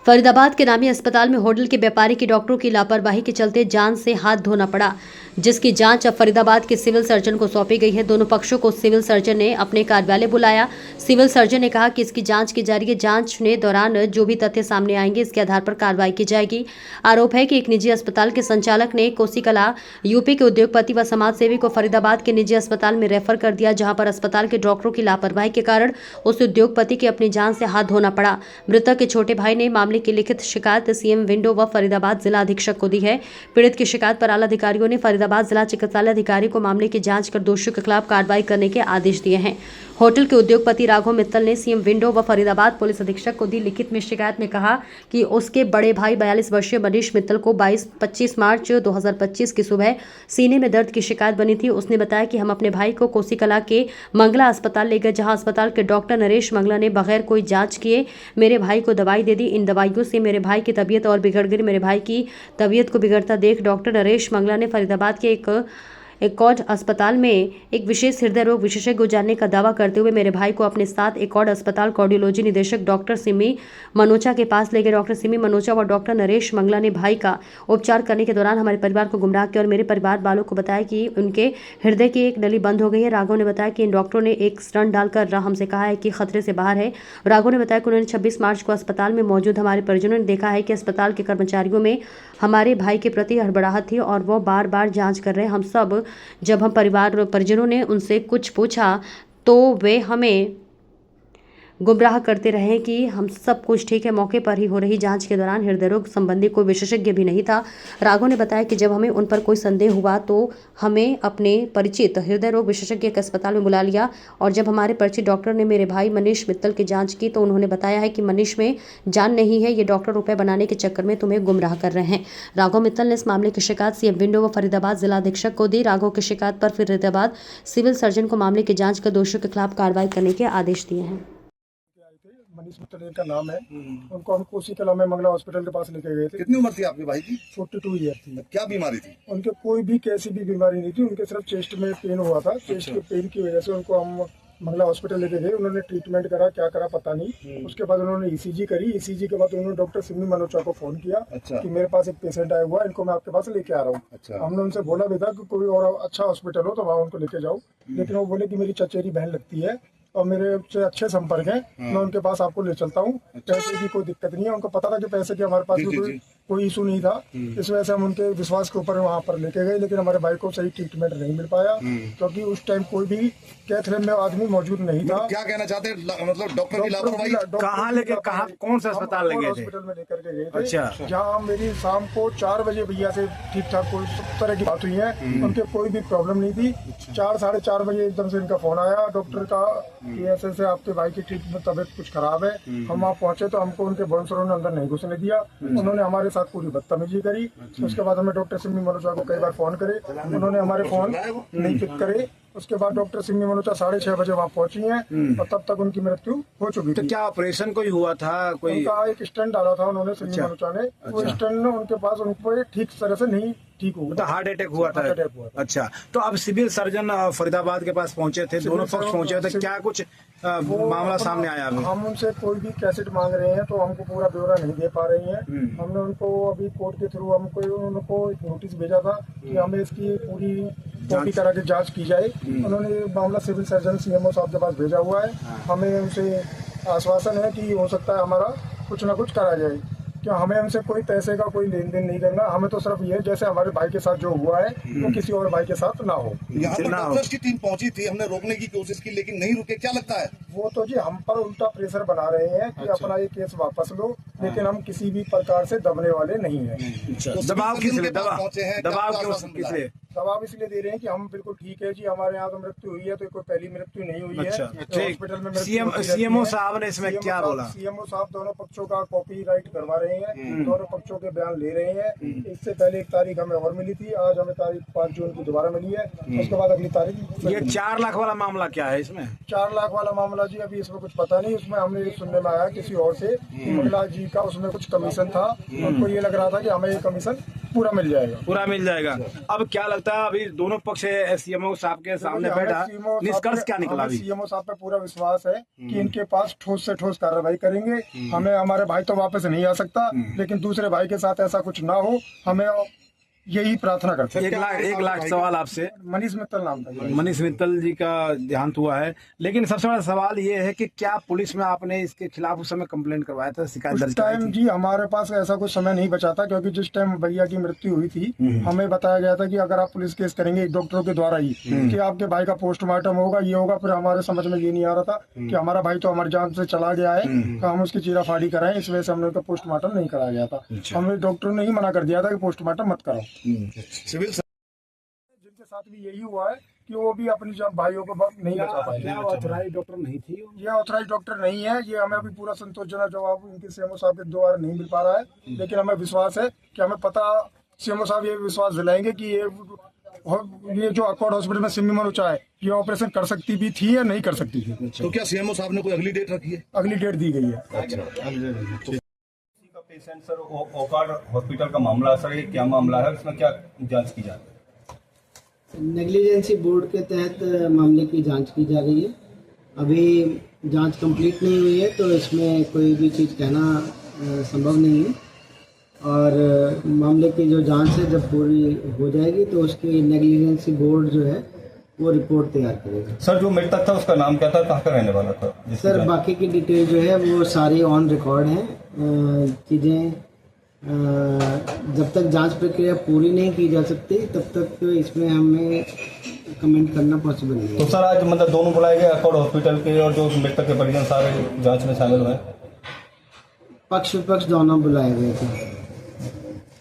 फरीदाबाद के नामी अस्पताल में होटल के व्यापारी की डॉक्टरों की लापरवाही के चलते जान से हाथ धोना पड़ा, जिसकी जांच अब फरीदाबाद के सिविल सर्जन को सौंपी गई है। दोनों पक्षों को सिविल सर्जन ने अपने कार्यालय बुलाया। सिविल सर्जन ने कहा कि इसकी जांच की जा रही है। जांच के दौरान जो भी तथ्य सामने आएंगे इसके आधार पर कार्रवाई की जाएगी। आरोप है कि एक निजी अस्पताल के संचालक ने कोसीकला यूपी के उद्योगपति व समाजसेवी को फरीदाबाद के निजी अस्पताल में रेफर कर दिया, जहां पर अस्पताल के डॉक्टरों की लापरवाही के कारण उस उद्योगपति की अपनी जान से हाथ धोना पड़ा। मृतक के छोटे भाई ने मामले की लिखित शिकायत सीएम विंडो व फरीदाबाद जिला अधीक्षक को दी है। पीड़ित की शिकायत पर आला अधिकारियों ने फरीदाबाद जिला चिकित्सालय अधिकारी को मामले की जांच कर दोषियों के खिलाफ कार्रवाई करने के आदेश दिए हैं। होटल के उद्योगपति राघव मित्तल ने सीएम विंडो व फरीदाबाद पुलिस अधीक्षक को दी लिखित में शिकायत में कहा कि उसके बड़े भाई 42 वर्षीय मनीष मित्तल को 25 मार्च 2025 की सुबह सीने में दर्द की शिकायत बनी थी। उसने बताया कि हम अपने भाई को कोसीकला के मंगला अस्पताल ले गए, जहां अस्पताल के डॉक्टर नरेश मंगला ने बगैर कोई जांच किए मेरे भाई को दवाई दे दी। इन दवाइयों से मेरे भाई की तबीयत और बिगड़ गई। मेरे भाई की तबीयत को बिगड़ता देख डॉक्टर नरेश मंगला ने फरीदाबाद के एक और अस्पताल में एक विशेष हृदय रोग विशेषज्ञ को जानने का दावा करते हुए मेरे भाई को अपने साथ एक और अस्पताल कार्डियोलॉजी निदेशक डॉक्टर सिमी मनोचा के पास ले गए। डॉक्टर सिमी मनोचा व डॉक्टर नरेश मंगला ने भाई का उपचार करने के दौरान हमारे परिवार को गुमराह किया और मेरे परिवार वालों को बताया कि उनके हृदय की एक नली बंद हो गई है। राघव ने बताया कि इन डॉक्टरों ने एक स्टंट डालकर हमसे कहा है कि खतरे से बाहर है। राघव ने बताया कि उन्होंने 26 मार्च को अस्पताल में मौजूद हमारे परिजनों ने देखा है कि अस्पताल के कर्मचारियों में हमारे भाई के प्रति हड़बड़ाहट थी और वो बार बार जांच कर रहे। हम सब जब हम परिजनों ने उनसे कुछ पूछा तो वे हमें गुमराह करते रहे कि हम सब कुछ ठीक है। मौके पर ही हो रही जांच के दौरान हृदय रोग संबंधी कोई विशेषज्ञ भी नहीं था। राघव ने बताया कि जब हमें उन पर कोई संदेह हुआ तो हमें अपने परिचित हृदय रोग विशेषज्ञ के अस्पताल में बुला लिया और जब हमारे परिचित डॉक्टर ने मेरे भाई मनीष मित्तल की जांच की तो उन्होंने बताया है कि मनीष में जान नहीं है, ये डॉक्टर रुपए बनाने के चक्कर में तुम्हें गुमराह कर रहे हैं। राघव मित्तल ने इस मामले की शिकायत सीएम विंडो व फरीदाबाद जिला अधीक्षक को दी। राघव की शिकायत पर फरीदाबाद सिविल सर्जन को मामले की जाँच कर दोषियों के खिलाफ कार्रवाई करने के आदेश दिए हैं। मनीष मित्तल इनका नाम है। उनको हम कोसीकला में मंगला हॉस्पिटल के पास लेके गए थे। कितनी उम्र थी आपके भाई की? 42 ईयर थी। क्या बीमारी थी? उनके कोई भी कैसी भी बीमारी नहीं थी, उनके सिर्फ चेस्ट में पेन हुआ था। चेस्ट के पेन की वजह से उनको हम मंगला हॉस्पिटल लेके गए। उन्होंने ट्रीटमेंट करा, क्या करा पता नहीं। उसके बाद उन्होंने ईसीजी करी। ईसीजी के बाद उन्होंने डॉक्टर सिमी मनोचा को फोन किया कि मेरे पास एक पेशेंट आया हुआ है, इनको मैं आपके पास लेके आ रहा हूँ। हमने उनसे बोला भी था कि कोई और अच्छा हॉस्पिटल हो तो वहाँ उनको लेके जाओ, लेकिन वो बोले कि मेरी चचेरी बहन लगती है और मेरे से अच्छे संपर्क हैं, मैं उनके पास आपको ले चलता हूँ। पैसे की कोई दिक्कत नहीं है। उनको पता था कि पैसे की हमारे पास कोई इशू नहीं था, इस वजह से हम उनके विश्वास के ऊपर वहाँ पर लेके गए। लेकिन हमारे भाई को सही ट्रीटमेंट नहीं मिल पाया क्योंकि उस टाइम कोई भी कैथलेब में आदमी मौजूद नहीं था। क्या कहना चाहते हैं, मतलब डॉक्टर की लापरवाही? कहाँ लेके, कहाँ, कौन सा अस्पताल ले गए थे? हॉस्पिटल में लेकर के गए थे। अच्छा। जहाँ मेरी शाम को 4 बजे भैया से ठीक ठाक कोई सब तरह की बात हुई है, उनके कोई भी प्रॉब्लम नहीं थी। 4 साढ़े 4 बजे एकदम से इनका फोन आया डॉक्टर का कि ऐसे आपके भाई की ट्रीटमेंट तबियत कुछ खराब है। हम वहाँ पहुंचे तो हमको उनके बाउंसरों ने अंदर नहीं घुसने दिया। उन्होंने हमारे साथ पूरी बदतमीजी करी। उसके बाद हमें डॉक्टर सिमी मनोचा को कई बार फोन करे, उन्होंने हमारे फोन नहीं पिक करे। उसके बाद डॉक्टर सिमी मनोचा 6:30 बजे वहाँ पहुंची हैं और तब तक उनकी मृत्यु हो चुकी थी। क्या ऑपरेशन कोई हुआ था? कोई उनका एक स्टंट डाला था उन्होंने सिमी मनोचा ने। वो स्टंट उनके पास उनको ठीक तरह से नहीं ठीक हुआ, तो हार्ट अटैक हुआ था। अच्छा, तो अब सिविल सर्जन फरीदाबाद के पास पहुंचे थे, दोनों पक्ष पहुंचे थे, क्या कुछ मामला सामने आया? हम उनसे कोई भी कैसेट मांग रहे हैं तो हमको पूरा ब्यौरा नहीं दे पा रही हैं। हमने उनको अभी कोर्ट के थ्रू उनको एक नोटिस भेजा था कि हमें इसकी पूरी कॉपी करा के जांच की जाए। उन्होंने मामला सिविल सर्जन सीएमओ साहब के पास भेजा हुआ है। हमें उनसे आश्वासन है कि हो सकता है हमारा कुछ ना कुछ करा जाए। क्या हमें उनसे कोई पैसे का कोई लेन देन नहीं करना, हमें तो सिर्फ ये जैसे हमारे भाई के साथ जो हुआ है वो किसी और भाई के साथ ना हो। यहाँ पर डॉक्टर्स की टीम पहुंची थी, हमने रोकने की कोशिश की लेकिन नहीं रुके, क्या लगता है? वो तो जी हम पर उल्टा प्रेशर बना रहे हैं कि अपना ये केस वापस लो, लेकिन हम किसी भी प्रकार से दबने वाले नहीं हैं। तो दबाव किस लिए? दबाव इसलिए दे रहे हैं कि हम बिल्कुल ठीक है जी, हमारे यहाँ तो मृत्यु हुई है, तो कोई पहली मृत्यु नहीं हुई है। हॉस्पिटल में सीएमओ साहब ने इसमें क्या बोला? सीएमओ साहब दोनों पक्षों का कॉपीराइट करवा रहे हैं, दोनों पक्षों के बयान ले रहे हैं। इससे पहले एक तारीख हमें और मिली थी, आज हमें तारीख 5 जून की दोबारा मिली है। उसके बाद अगली तारीख। ये 4 लाख वाला मामला क्या है? इसमें 4 लाख वाला मामला बोला जी अभी इसमें कुछ पता नहीं, उसमें हमने ये सुनने में आया किसी और से कि मंगला जी का उसमें कुछ कमीशन था, हमको ये लग रहा था कि हमें ये कमीशन पूरा मिल जाएगा। पूरा मिल जाएगा। अब क्या लगता है अभी दोनों पक्ष सीएमओ साहब के सामने बैठा, निष्कर्ष क्या निकला अभी? सीएमओ साहब पे पूरा विश्वास है कि इनके पास ठोस से ठोस कार्रवाई करेंगे। हमें हमारे भाई तो वापस नहीं आ सकता, लेकिन दूसरे भाई के साथ ऐसा कुछ ना हो, हमें यही प्रार्थना करते हैं। एक लाख सवाल आपसे। मनीष मित्तल नाम था। मनीष मित्तल जी का देहांत हुआ है, लेकिन सबसे बड़ा सवाल ये है कि क्या पुलिस में आपने इसके खिलाफ उस समय कंप्लेंट करवाया था, शिकायत दर्ज उस कराई टाइम थी? जी हमारे पास ऐसा कुछ समय नहीं बचा था, क्योंकि जिस टाइम भैया की मृत्यु हुई थी हमें बताया गया था कि अगर आप पुलिस केस करेंगे डॉक्टरों के द्वारा ही कि आपके भाई का पोस्टमार्टम होगा, ये होगा। फिर हमारे समझ में ये नहीं आ रहा था कि हमारा भाई तो हमारी जान से चला गया है, तो हम उसकी चीराफाड़ी कराएं, इस वजह से हमने उसका पोस्टमार्टम नहीं कराया गया था। हमें डॉक्टरों ने ही मना कर दिया था कि पोस्टमार्टम मत कराओ। सिविल जिनके साथ भी यही हुआ है कि वो भी अपनी भाइयों को नहीं बचा पाए। ऑथराइज्ड डॉक्टर नहीं थी? ये ऑथराइज डॉक्टर नहीं है। ये हमें अभी पूरा संतोषजनक जवाब इनके सीएमओ साहब के द्वारा नहीं मिल पा रहा है, लेकिन हमें विश्वास है कि हमें पता, सीएमओ साहब ये विश्वास दिलाएंगे कि ये जो अकॉर्ड हॉस्पिटल में सिमी मनोचा है, ये ऑपरेशन कर सकती भी थी या नहीं कर सकती थी। तो क्या सीएमओ साहब ने कोई अगली डेट रखी है? अगली डेट दी गई है। पेशेंट सर ओकार्ड हॉस्पिटल का मामला सर, ये क्या मामला है, उसमें क्या जांच की जा रही है? नेग्लिजेंसी बोर्ड के तहत मामले की जांच की जा रही है। अभी जांच कंप्लीट नहीं हुई है, तो इसमें कोई भी चीज़ कहना संभव नहीं है। और मामले की जो जांच है जब पूरी हो जाएगी तो उसकी नेग्लिजेंसी बोर्ड जो है वो रिपोर्ट तैयार करेगा। सर जो मृतक था उसका नाम क्या था, कहाँ का रहने वाला था? सर बाकी की डिटेल जो है वो सारी ऑन रिकॉर्ड है। चीज़ें जब तक जांच प्रक्रिया पूरी नहीं की जा सकती तब तक इसमें हमें कमेंट करना पॉसिबल नहीं है। तो सर आज मतलब दोनों बुलाए गए अकॉर्ड हॉस्पिटल के और जो मृतक के परिजन सारे जांच में शामिल हुए? पक्ष विपक्ष दोनों बुलाए गए थे।